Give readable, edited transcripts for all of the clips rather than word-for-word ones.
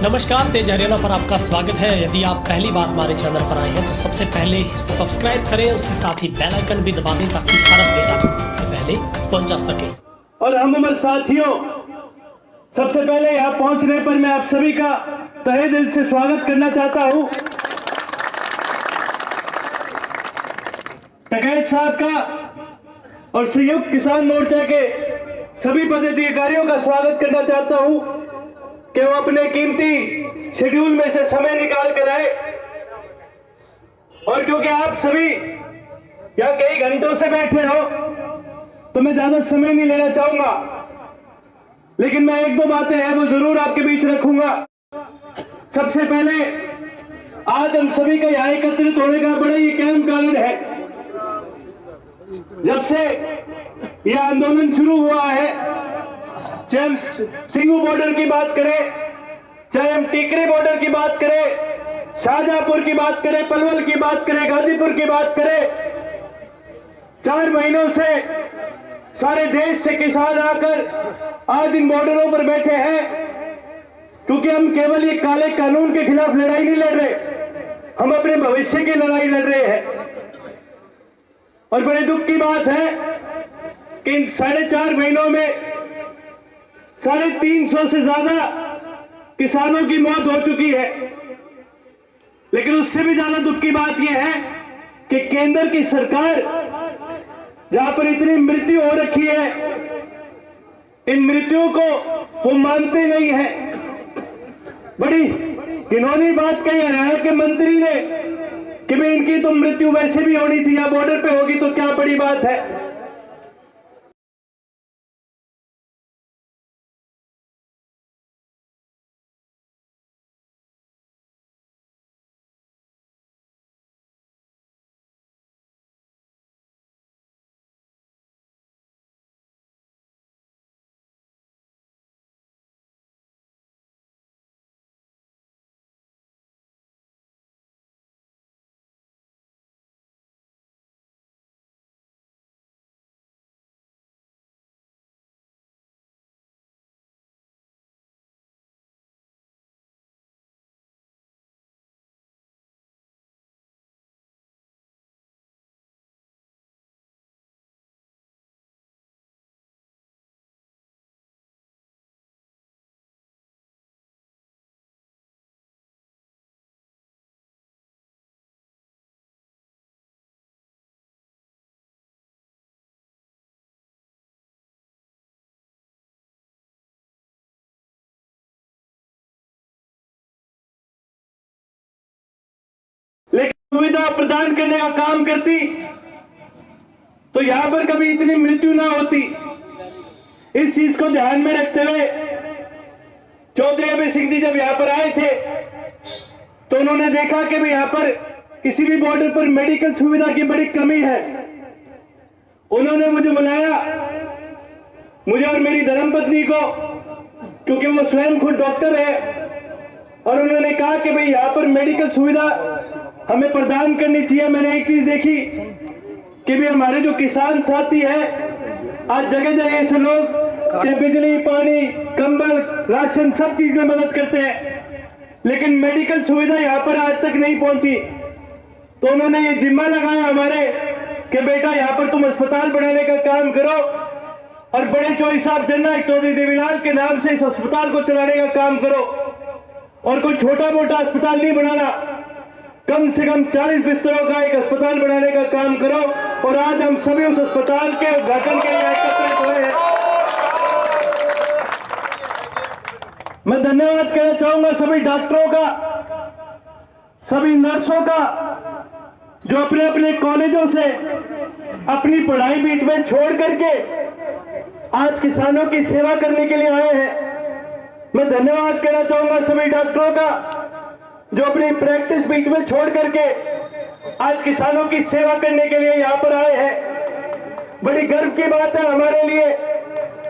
नमस्कार, तेज हरियाणा पर आपका स्वागत है। यदि आप पहली बार हमारे चैनल पर आए हैं तो सबसे पहले सब्सक्राइब करें, उसके साथ ही बेल आइकन भी दबा दें ताकि हर अपडेट आपको सबसे पहले पहुंचा सके। और हम उम्र साथियों, सबसे पहले यहाँ पहुंचने पर मैं आप सभी का तहे दिल से स्वागत करना चाहता हूँ। टकैत साहब का और संयुक्त किसान मोर्चा के सभी पदाधिकारियों का स्वागत करना चाहता हूँ कि वो अपने कीमती शेड्यूल में से समय निकाल कर आए। और क्योंकि आप सभी यहाँ कई घंटों से बैठे हो तो मैं ज्यादा समय नहीं लेना चाहूंगा, लेकिन मैं एक दो बातें हैं वो जरूर आपके बीच रखूंगा। सबसे पहले आज हम सभी का यहाँ एकत्रित होने का बड़ा ही अहम कारण है। जब से यह आंदोलन शुरू हुआ है, चाहे हम सिंगू बॉर्डर की बात करें, चाहे हम टीकरी बॉर्डर की बात करें, शाहजहांपुर की बात करें, पलवल की बात करें, गाजीपुर की बात करें, 4 महीनों से सारे देश से किसान आकर आज इन बॉर्डरों पर बैठे हैं, क्योंकि हम केवल ये काले कानून के खिलाफ लड़ाई नहीं लड़ रहे, हम अपने भविष्य की लड़ाई लड़ रहे हैं। और बड़े दुख की बात है कि इन 4.5 महीनों में 350 से ज्यादा किसानों की मौत हो चुकी है। लेकिन उससे भी ज्यादा दुख की बात यह है कि केंद्र की सरकार, जहां पर इतनी मृत्यु हो रखी है, इन मृत्युओं को वो मानते नहीं है। बड़ी घिनौनी बात कही हरियाणा के मंत्री ने कि भाई इनकी तो मृत्यु वैसे भी होनी थी, या बॉर्डर पे होगी तो क्या बड़ी बात है। लेकिन सुविधा प्रदान करने का काम करती तो यहां पर कभी इतनी मृत्यु ना होती। इस चीज को ध्यान में रखते हुए चौधरी अभय सिंह जी जब यहां पर आए थे तो उन्होंने देखा कि भाई यहां पर किसी भी बॉर्डर पर मेडिकल सुविधा की बड़ी कमी है। उन्होंने मुझे बुलाया, मुझे और मेरी धर्मपत्नी को, क्योंकि वो स्वयं खुद डॉक्टर है, और उन्होंने कहा कि भाई यहां पर मेडिकल सुविधा हमें प्रदान करनी चाहिए। मैंने एक चीज देखी कि भी हमारे जो किसान साथी है, आज जगह जगह से लोग के बिजली, पानी, कंबल, राशन सब चीज में मदद करते हैं, लेकिन मेडिकल सुविधा यहाँ पर आज तक नहीं पहुंची। तो उन्होंने ये जिम्मा लगाया हमारे कि बेटा यहाँ पर तुम अस्पताल बनाने का काम करो, और बड़े चौधरी साहब जननायक चौधरी देवीलाल के नाम से इस अस्पताल को चलाने का काम करो। और कोई छोटा मोटा अस्पताल नहीं बनाना, कम से कम 40 बिस्तरों का एक अस्पताल बनाने का काम करो। और आज हम सभी उस अस्पताल के उद्घाटन के लिए एकत्रित हुए हैं। मैं धन्यवाद कहना चाहूंगा सभी डॉक्टरों का, सभी नर्सों का, जो अपने अपने कॉलेजों से अपनी पढ़ाई बीच में छोड़ करके आज किसानों की सेवा करने के लिए आए हैं। मैं धन्यवाद कहना चाहूंगा सभी डॉक्टरों का, जो अपनी प्रैक्टिस बीच में छोड़ करके आज किसानों की सेवा करने के लिए यहाँ पर आए हैं। बड़ी गर्व की बात है हमारे लिए,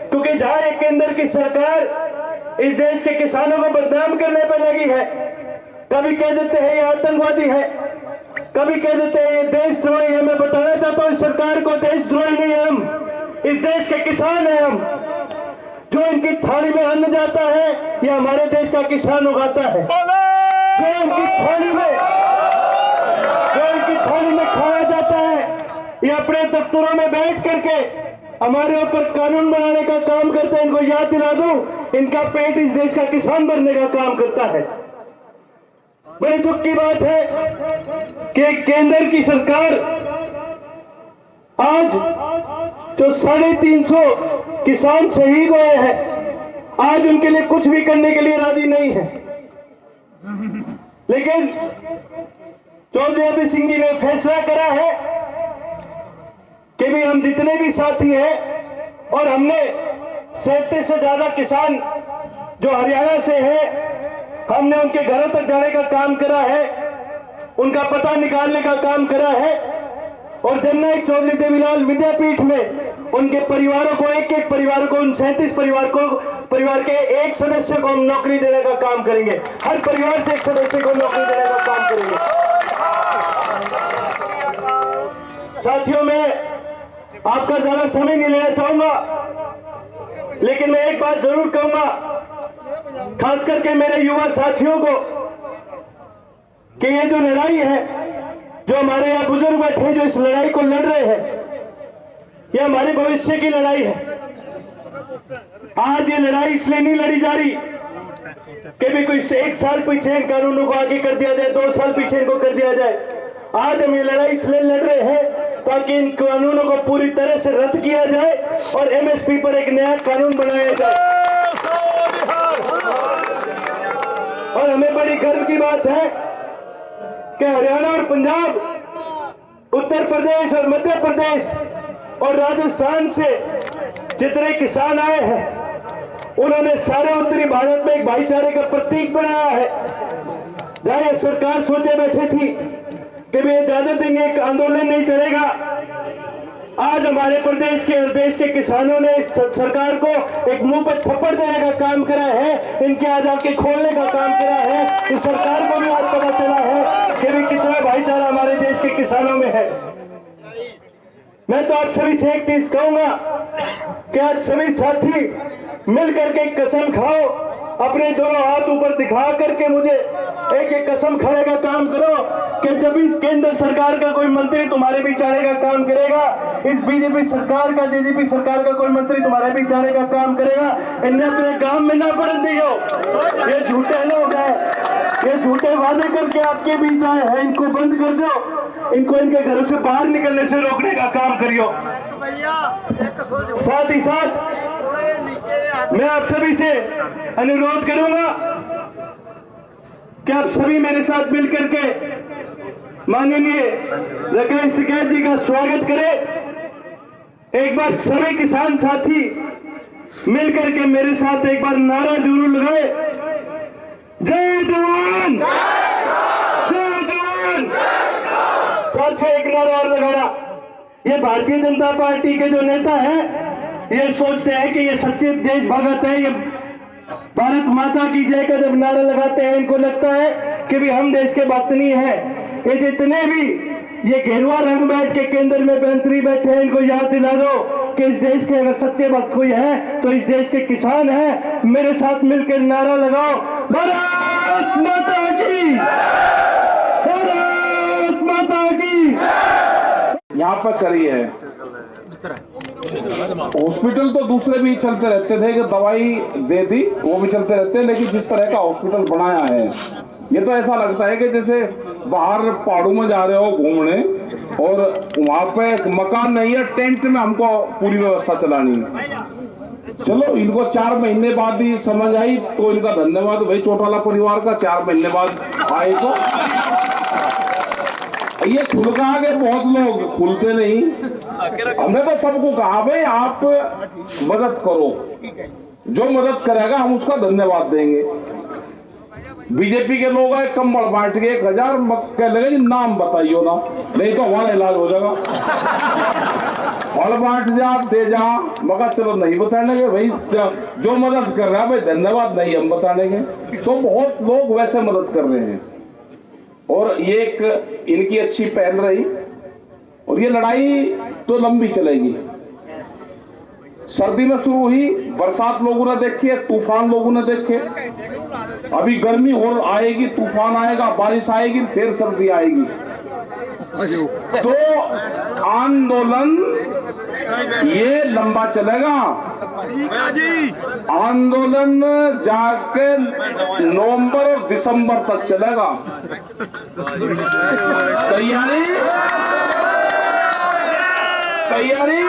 क्योंकि जहां एक केंद्र की सरकार इस देश के किसानों को बदनाम करने पर लगी है, कभी कह देते हैं ये आतंकवादी है, कभी कह देते हैं ये देशद्रोही है। मैं बताना चाहता हूं सरकार को, देशद्रोही नहीं है हम, इस देश के किसान हैं हम। जो इनकी थाली में अन्न जाता है ये हमारे देश का किसान उगाता है। जो इनकी थाली में खाया जाता है ये अपने दफ्तरों में बैठ करके हमारे ऊपर कानून बनाने का काम करते हैं। इनको याद दिला दूं, इनका पेट इस देश का किसान बनने का काम करता है। बड़े दुख की बात है कि केंद्र की सरकार आज जो 350 किसान शहीद हुए हैं, आज उनके लिए कुछ भी करने के लिए राजी नहीं है। लेकिन चौधरी अभय सिंह जी ने फैसला करा है कि भी हम जितने भी साथी हैं, और हमने 37 से ज्यादा किसान जो हरियाणा से हैं, हमने उनके घरों तक जाने का काम करा है, उनका पता निकालने का काम करा है, और जननायक चौधरी देवीलाल विद्यापीठ में उनके परिवारों को, एक परिवार को, उन 37 परिवार के एक सदस्य को हम नौकरी देने का काम करेंगे। हर परिवार से एक सदस्य को नौकरी देने का काम करेंगे। साथियों, मैं आपका ज्यादा समय नहीं लेना चाहूंगा, लेकिन मैं एक बात जरूर कहूंगा, खास करके मेरे युवा साथियों को, कि ये जो लड़ाई है, जो हमारे यहाँ बुजुर्ग बैठे जो इस लड़ाई को लड़ रहे हैं, ये हमारे भविष्य की लड़ाई है। आज ये लड़ाई इसलिए नहीं लड़ी जा रही कि भी कोई 1 साल पीछे इन कानूनों को आगे कर दिया जाए, 2 साल पीछे इनको कर दिया जाए। आज हम ये लड़ाई इसलिए लड़ रहे हैं ताकि इन कानूनों को पूरी तरह से रद्द किया जाए और एमएसपी पर एक नया कानून बनाया जाए। और हमें बड़ी गर्व की बात है कि हरियाणा और पंजाब, उत्तर प्रदेश और मध्य प्रदेश और राजस्थान से जितने किसान आए हैं, उन्होंने सारे उत्तरी भारत में एक भाईचारे का प्रतीक बनाया है। जहां ये सरकार सोचे बैठे थी कि वे इजाजत देंगे, एक आंदोलन नहीं चलेगा, आज हमारे प्रदेश के और देश के किसानों ने इस सरकार को एक मुंह पर थप्पड़ देने का काम करा है, इनके आज आंखें खोलने का काम करा है। इस सरकार को भी आज पता चला है कि भी कितना भाईचारा हमारे देश के किसानों में है। मैं तो आप सभी से एक चीज कहूंगा कि आज सभी साथी मिल करके कसम खाओ, अपने दोनों हाथ ऊपर दिखा करके मुझे एक एक कसम खाने का काम करो कि जब इस केंद्र सरकार का कोई मंत्री तुम्हारे बीच आने का काम करेगा, इस बीजेपी सरकार का, जेजेपी सरकार का कोई मंत्री तुम्हारे बीच आने का काम करेगा, इन्हें अपने काम में ना पड़ने दियो। ये झूठे लोग हैं, ये झूठे वादे करके आपके बीच आए हैं, इनको बंद कर दो, इनको इनके घरों से बाहर निकलने से रोकने का काम करियो। साथ ही साथ मैं आप सभी से अनुरोध करूंगा कि आप सभी मेरे साथ मिलकर के माननीय राकेश टिकैत जी का स्वागत करें। एक बार सभी किसान साथी मिलकर के मेरे साथ एक बार नारा जरूर लगाए, जय जवान, जय जवान। साथ ही एक नारा और लगाना, ये भारतीय जनता पार्टी के जो नेता हैं ये सोचते हैं कि ये सच्चे देशभक्त है, ये भारत माता की जय का जब नारा लगाते हैं इनको लगता है कि भी हम देश के भक्त नहीं है। ये जितने भी ये घेरुआ रंग बैठ के केंद्र में मंत्री बैठे हैं, इनको याद दिला दो कि इस देश के अगर सच्चे भक्त कोई है तो इस देश के किसान हैं। मेरे साथ मिलकर नारा लगाओ, भारत माता की, भारत माता की। यहाँ पर करी है हॉस्पिटल तो दूसरे भी चलते रहते थे कि दवाई दे दी, वो भी चलते रहते हैं, लेकिन जिस तरह का हॉस्पिटल बनाया है ये तो ऐसा लगता है कि जैसे बाहर पहाड़ों में जा रहे हो घूमने और वहां पे मकान नहीं है, टेंट में हमको पूरी व्यवस्था चलानी है। चलो इनको 4 महीने बाद ही समझ आई तो इनका धन्यवाद भाई चौटाला परिवार का, 4 महीने बाद आए तो ये खुल का आगे बहुत लोग खुलते नहीं। हमने तो सबको कहा भाई आप मदद करो, जो मदद करेगा हम उसका धन्यवाद देंगे। बीजेपी के लोग आए कंबल बांट के 1000 कह लगे जी नाम बताइयो ना, नहीं तो हमारा इलाज हो जाएगा। फल बांट जा दे जा, मगर चलो नहीं बताने के भाई, जो मदद कर रहा है भाई धन्यवाद नहीं हम बताने के। तो बहुत लोग वैसे मदद कर रहे हैं और ये एक इनकी अच्छी पहल रही और ये लड़ाई तो लंबी चलेगी। सर्दी में शुरू हुई, बरसात लोगों ने देखी है, तूफान लोगों ने देखे, अभी गर्मी और आएगी, तूफान आएगा, बारिश आएगी, फिर सर्दी आएगी। तो आंदोलन ये लंबा चलेगा। आंदोलन जाके नवंबर और दिसंबर तक चलेगा। तैयारी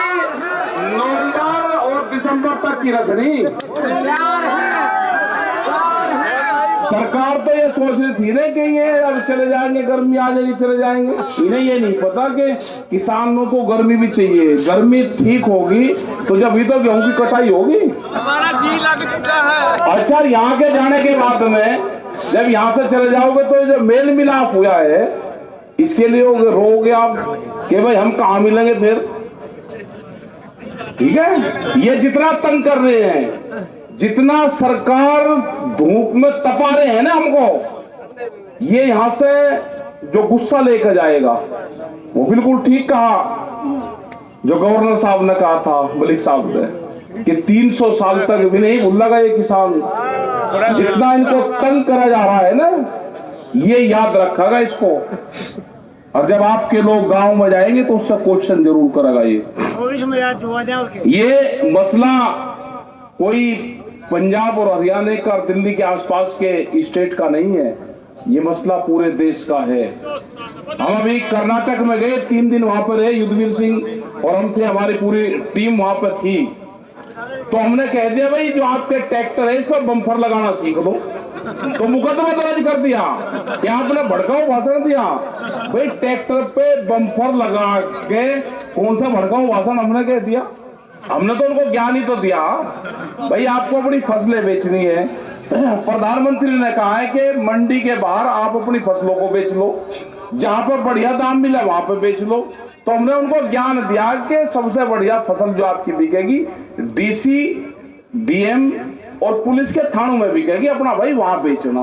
नवंबर और दिसंबर तक की रखनी। सरकार तो ये सोच रही थी ना कि ये अब चले जाएंगे, गर्मी आ जाएगी, चले जाएंगे। इन्हें ये नहीं पता कि किसानों को गर्मी भी चाहिए। गर्मी ठीक होगी तो जब भी तो गेहूं की कटाई होगी। हमारा जी लग चुका है। अच्छा, यहाँ के जाने के बाद में जब यहाँ से चले जाओगे तो जो मेल मिलाप हुआ है इसके लिए रोगे आप कि भाई हम कहाँ मिलेंगे फिर। ठीक है, ये जितना तंग कर रहे हैं, जितना सरकार धूप में तपा रहे हैं ना हमको, ये यहां से जो गुस्सा लेकर जाएगा वो बिल्कुल ठीक कहा जो गवर्नर साहब ने कहा था, मलिक साहब ने, कि 300 साल तक भी नहीं भूलेगा ये किसान। जितना इनको तंग करा जा रहा है ना, ये याद रखेगा इसको। और जब आपके लोग गांव में जाएंगे तो उससे क्वेश्चन जरूर करेगा। ये मसला कोई पंजाब और हरियाणा का, दिल्ली के आसपास के स्टेट का नहीं है, ये मसला पूरे देश का है। हम अभी कर्नाटक में गए, 3 दिन वहां पर रहे, युद्धवीर सिंह और हम थे, हमारी पूरी टीम वहां पर थी। तो हमने कह दिया भाई जो आपके ट्रैक्टर है इस पर बम्फर लगाना सीख लो। तो मुकदमा दर्ज कर दिया कि आपने भड़काऊ भाषण दिया। भाई ट्रैक्टर पे बम्फर लगा के कौन सा भड़काऊ भाषण हमने कह दिया? हमने तो उनको ज्ञान ही तो दिया भाई आपको अपनी फसलें बेचनी है। प्रधानमंत्री ने कहा है कि मंडी के बाहर आप अपनी फसलों को बेच लो, जहां पर बढ़िया दाम मिले वहां पर बेच लो। तो हमने उनको ज्ञान दिया कि सबसे बढ़िया फसल जो आपकी बिकेगी डीसी, डीएम और पुलिस के थानों में बिकेगी, अपना भाई वहां बेचना।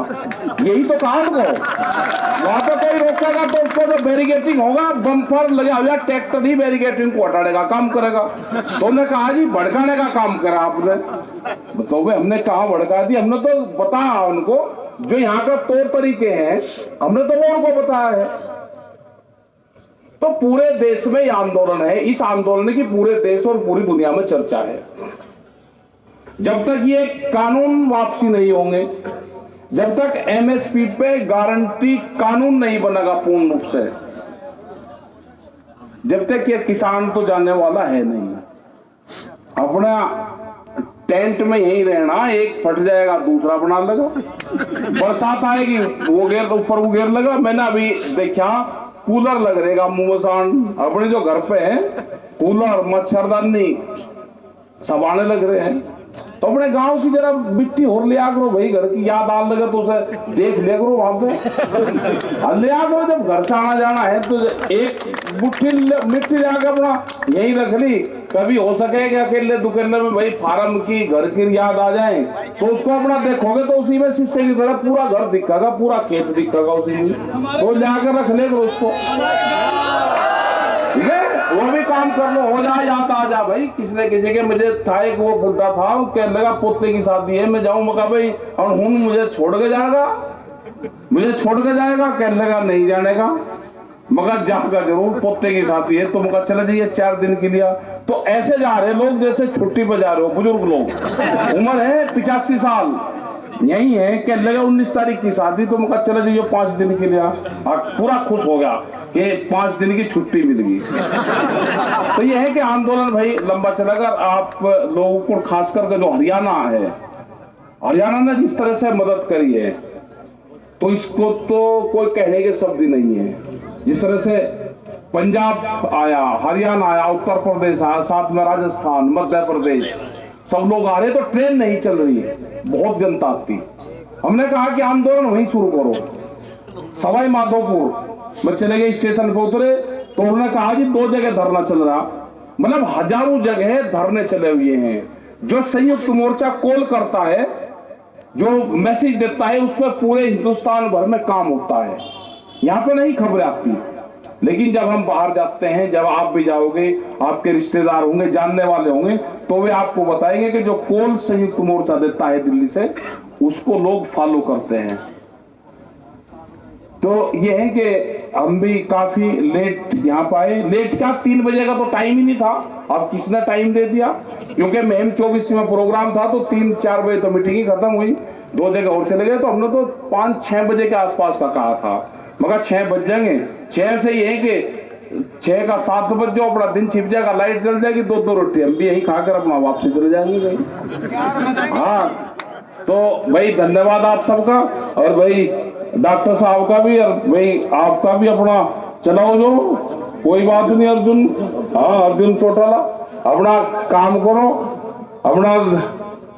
यही तो कहा उनको। वहां पर कोई रोकेगा तो उसको जो बैरिकेटिंग होगा, बम्पर लगा हुआ ट्रैक्टर ही बैरिकेटिंग को हटाने का काम करेगा। तो उन्होंने कहा जी भड़काने का काम करा आपने। तो हमने कहा भड़का दी, हमने तो बताया उनको जो यहाँ का तौर तरीके हैं, हमने तो वो उनको बताया है। तो पूरे देश में ये आंदोलन है, इस आंदोलन की पूरे देश और पूरी दुनिया में चर्चा है। जब तक ये कानून वापसी नहीं होंगे, जब तक एमएसपी पे गारंटी कानून नहीं बनेगा पूर्ण रूप से, जब तक ये किसान तो जाने वाला है नहीं। अपना टेंट में यही रहना, एक फट जाएगा दूसरा बना लगा, बरसात आएगी वो गेर ऊपर वो गेर लगा। मैंने अभी देखा कूलर लग रहेगा मुंह में सांड, अपने जो घर पे है कूलर, मच्छरदानी सब आने लग रहे हैं। तो अपने गांव की जरा मिट्टी और लिया करो भाई, घर की याद आने लगे तो उसे देख लिया करो वहां पे, लिया करो। जब घर से आना जाना है तो एक मुट्ठी मिट्टी जाकर अपना यही रख ली। कभी हो सके कि अकेले दुकेले में भाई फार्म की घर की याद आ जाए तो उसको अपना देखोगे तो उसी में शीशे की तरह पूरा घर दिखेगा, पूरा खेत दिखेगा उसी में, तो जाकर रख ले करो उसको। ठीक है, वो भी काम कर लो, हो जाए याद आ जा भाई। किसने किसी के मुझे था एक वो बुढ़ा था, कहने लगा पोते की शादी है, मैं जाऊँ, मका भाई और हूं मुझे छोड़ के जाएगा, मुझे छोड़ के जाएगा? कहने लगा नहीं जाने का, मगर जाएगा जरूर, पोते की शादी है। तो मगर चले जाइए 4 दिन के लिए। तो ऐसे जा रहे लोग जैसे छुट्टी पर जा रहे हो, बुजुर्ग लोग, उम्र है 85 साल, यही है। कहने लगा 19 तारीख की शादी, तो मगर चले जाइए 5 दिन के लिए। और पूरा खुश हो गया कि 5 दिन की छुट्टी मिल गई। तो यह है कि आंदोलन भाई लंबा चलेगा। आप लोगों को खास करके जो हरियाणा है, हरियाणा ने जिस तरह से मदद करी है तो इसको तो कोई कहने के शब्द ही नहीं है। जिस तरह से पंजाब आया, हरियाणा आया, उत्तर प्रदेश आया, साथ में राजस्थान, मध्य प्रदेश, सब लोग आ रहे, तो ट्रेन नहीं चल रही है, बहुत जनता आती। हमने कहा कि आंदोलन वहीं शुरू करो। सवाई माधोपुर में चले गए, स्टेशन पे उतरे तो उन्होंने कहा जी 2 जगह धरना चल रहा, मतलब हजारों जगह धरने चले हुए हैं। जो संयुक्त मोर्चा कॉल करता है, जो मैसेज देता है, उस पर पूरे हिंदुस्तान भर में काम होता है। यहाँ पे नहीं खबरें आती। लेकिन जब हम बाहर जाते हैं, जब आप भी जाओगे, आपके रिश्तेदार होंगे, जानने वाले होंगे, तो वे आपको बताएंगे कि जो कॉल संयुक्त मोर्चा देता है दिल्ली से, उसको लोग फॉलो करते हैं। तो ये है कि हम भी काफी लेट यहाँ पे आए। लेट क्या, 3 बजे का तो टाइम ही नहीं था, अब किसने टाइम दे दिया, क्योंकि मेम 24 में प्रोग्राम था, तो 3-4 बजे तो मीटिंग ही खत्म हुई, 2 जगह और चले गए, तो हमने तो 5-6 बजे के आसपास का कहा था, मगर 6 बज जाएंगे। 6 से ये है कि 6 का 7 बज जाओ, अपना दिन छिप जाएगा, लाइट जल जाएगी, 2-2 रोटी हम भी यही खाकर अपना वापसी चले जाएंगे भाई। हाँ, तो भाई धन्यवाद आप सबका, और भाई डॉक्टर साहब का भी, और भाई आपका भी अपना चलाओ, जो कोई बात नहीं अर्जुन। हाँ अर्जुन चौटाला, अपना काम करो, अपना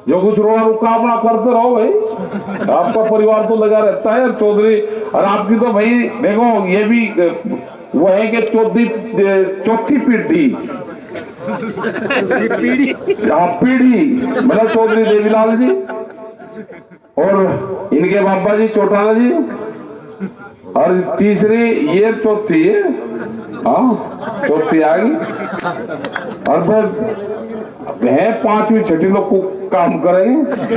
जो कुछ रोना रुका अपना करते रहो भाई, आपका परिवार तो लगा रहता है चौधरी। और आपकी तो भाई देखो ये भी वो है कि चौथी पीढ़ी मतलब चौधरी देवीलाल जी और इनके बाबा जी चौटाला जी, और तीसरी ये चौथी है, हाँ चौथी आ गई, और फिर है 5वीं 6ठी लोग को काम करेंगे।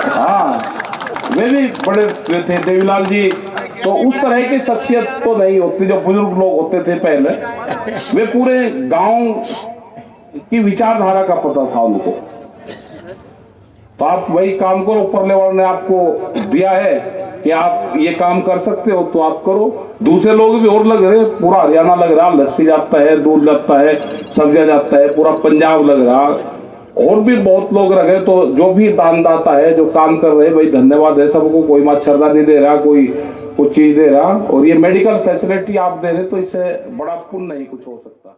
हाँ वे भी बड़े थे देवीलाल जी, तो उस तरह की शख्सियत तो नहीं होती जो बुजुर्ग लोग होते थे पहले, वे पूरे गांव की विचारधारा का पता था उनको। तो आप वही काम करो, ऊपर लेवल ने आपको दिया है कि आप ये काम कर सकते हो तो आप करो। दूसरे लोग भी और लग रहे, पूरा हरियाणा लग रहा, लस्सी जाता है, दूध जाता है, सब्जियां जाता है, पूरा पंजाब लग रहा, और भी बहुत लोग लगे। तो जो भी दानदाता है, जो काम कर रहे हैं, भाई धन्यवाद है सबको। कोई मच्छरदानी दे रहा, कोई कुछ चीज दे रहा, और ये मेडिकल फैसिलिटी आप दे रहे, तो इससे बड़ा पुण्य नहीं कुछ हो सकता।